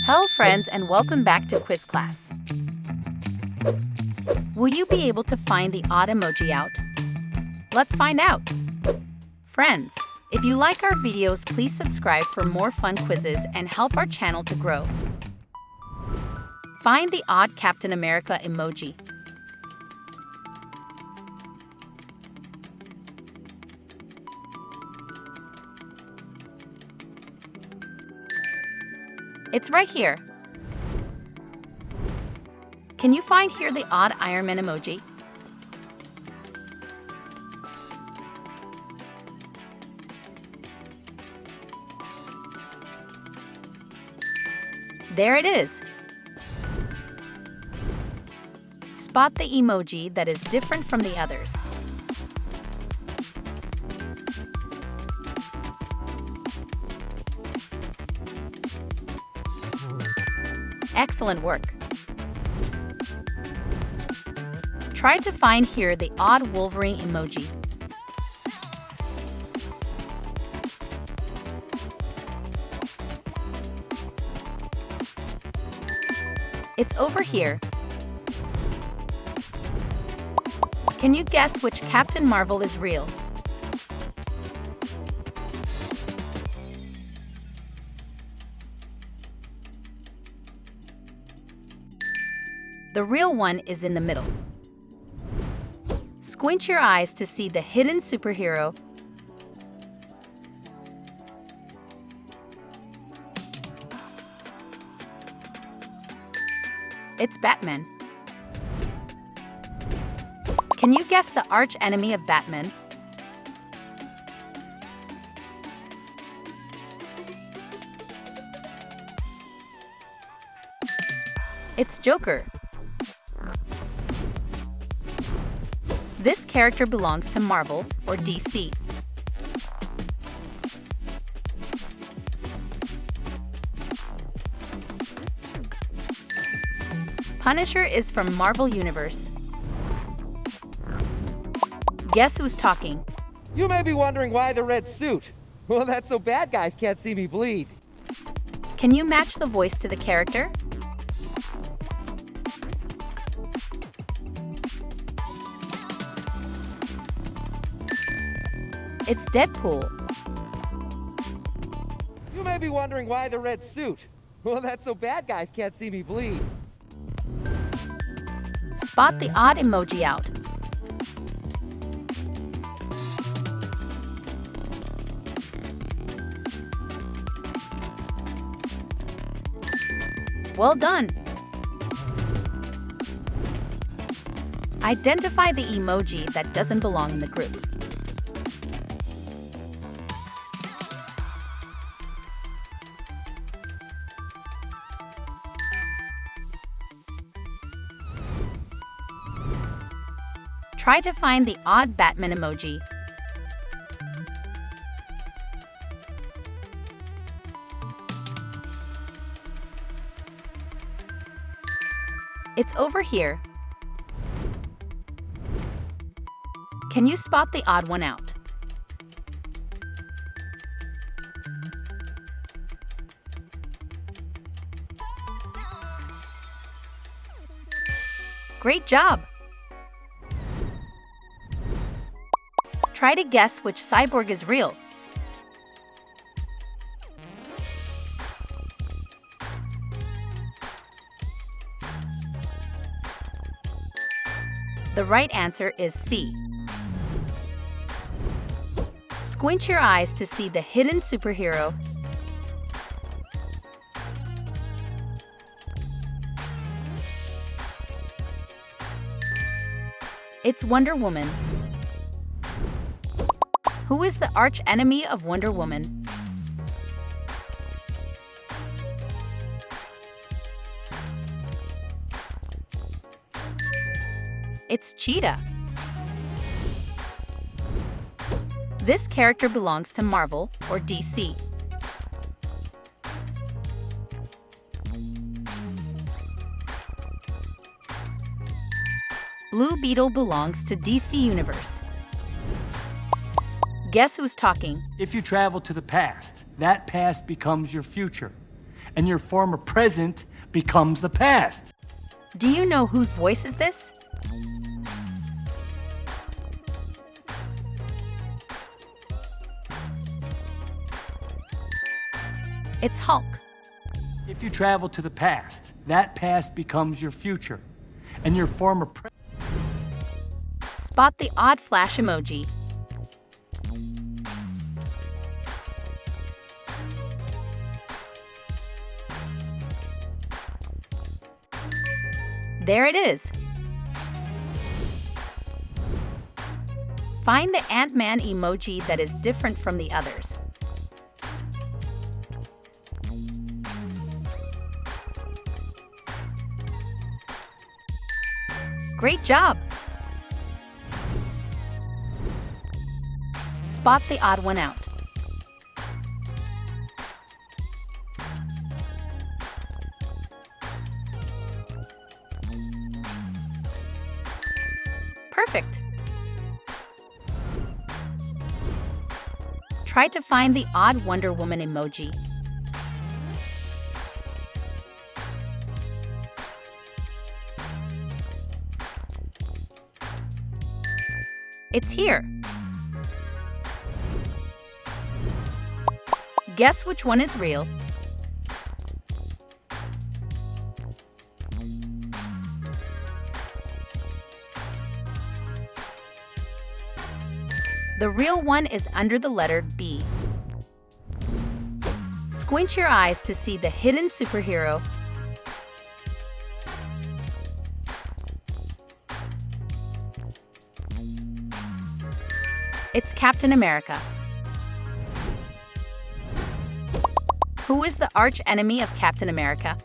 Hello friends and welcome back to quiz class. Will you be able to find the odd emoji out? Let's find out. Friends, if you like our videos, please subscribe for more fun quizzes and help our channel to grow. Find the odd Captain America emoji. It's right here. Can you find here the odd Iron Man emoji? There it is. Spot the emoji that is different from the others. Excellent work. Try to find here the odd Wolverine emoji. It's over here. Can you guess which Captain Marvel is real? The real one is in the middle. Squint your eyes to see the hidden superhero. It's Batman. Can you guess the arch enemy of Batman? It's Joker. This character belongs to Marvel or DC. Punisher is from Marvel Universe. Guess who's talking? You may be wondering why the red suit. Well, that's so bad guys can't see me bleed. Can you match the voice to the character? It's Deadpool. You may be wondering why the red suit. Well, that's so bad guys can't see me bleed. Spot the odd emoji out. Well done! Identify the emoji that doesn't belong in the group. Try to find the odd Batman emoji. It's over here. Can you spot the odd one out? Great job! Try to guess which cyborg is real. The right answer is C. Squint your eyes to see the hidden superhero. It's Wonder Woman. Who is the arch enemy of Wonder Woman? It's Cheetah. This character belongs to Marvel or DC. Blue Beetle belongs to DC Universe. Guess who's talking? If you travel to the past, that past becomes your future, and your former present becomes the past. Do you know whose voice is this? It's Hulk. If you travel to the past, that past becomes your future, and your former present. Spot the odd flash emoji. There it is. Find the Ant-Man emoji that is different from the others. Great job! Spot the odd one out. Perfect! Try to find the odd Wonder Woman emoji. It's here. Guess which one is real? The real one is under the letter B. Squint your eyes to see the hidden superhero. It's Captain America. Who is the arch enemy of Captain America?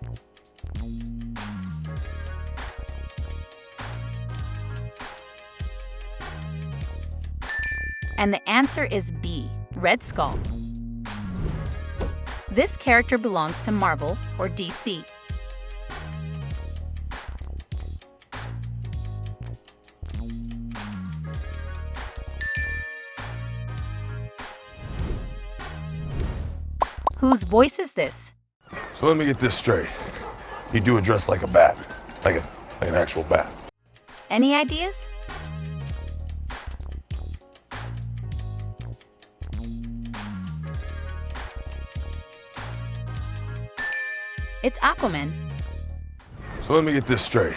And the answer is B, Red Skull. This character belongs to Marvel or DC. Whose voice is this? So let me get this straight. You do it dressed like a bat, like an actual bat. Any ideas? It's Aquaman. So let me get this straight.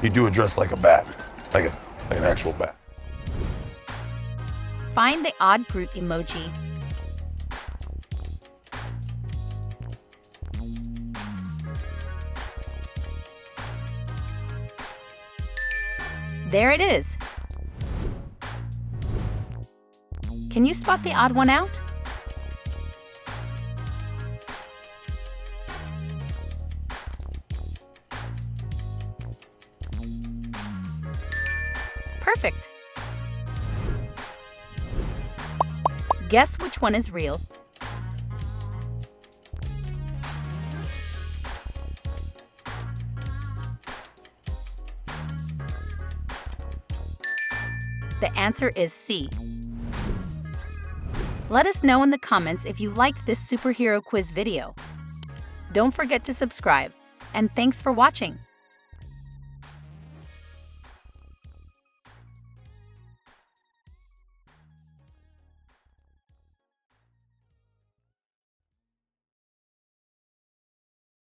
You do it dressed like a bat, like an actual bat. Find the odd Groot emoji. There it is. Can you spot the odd one out? Perfect. Guess which one is real? The answer is C. Let us know in the comments if you liked this superhero quiz video. Don't forget to subscribe, and thanks for watching.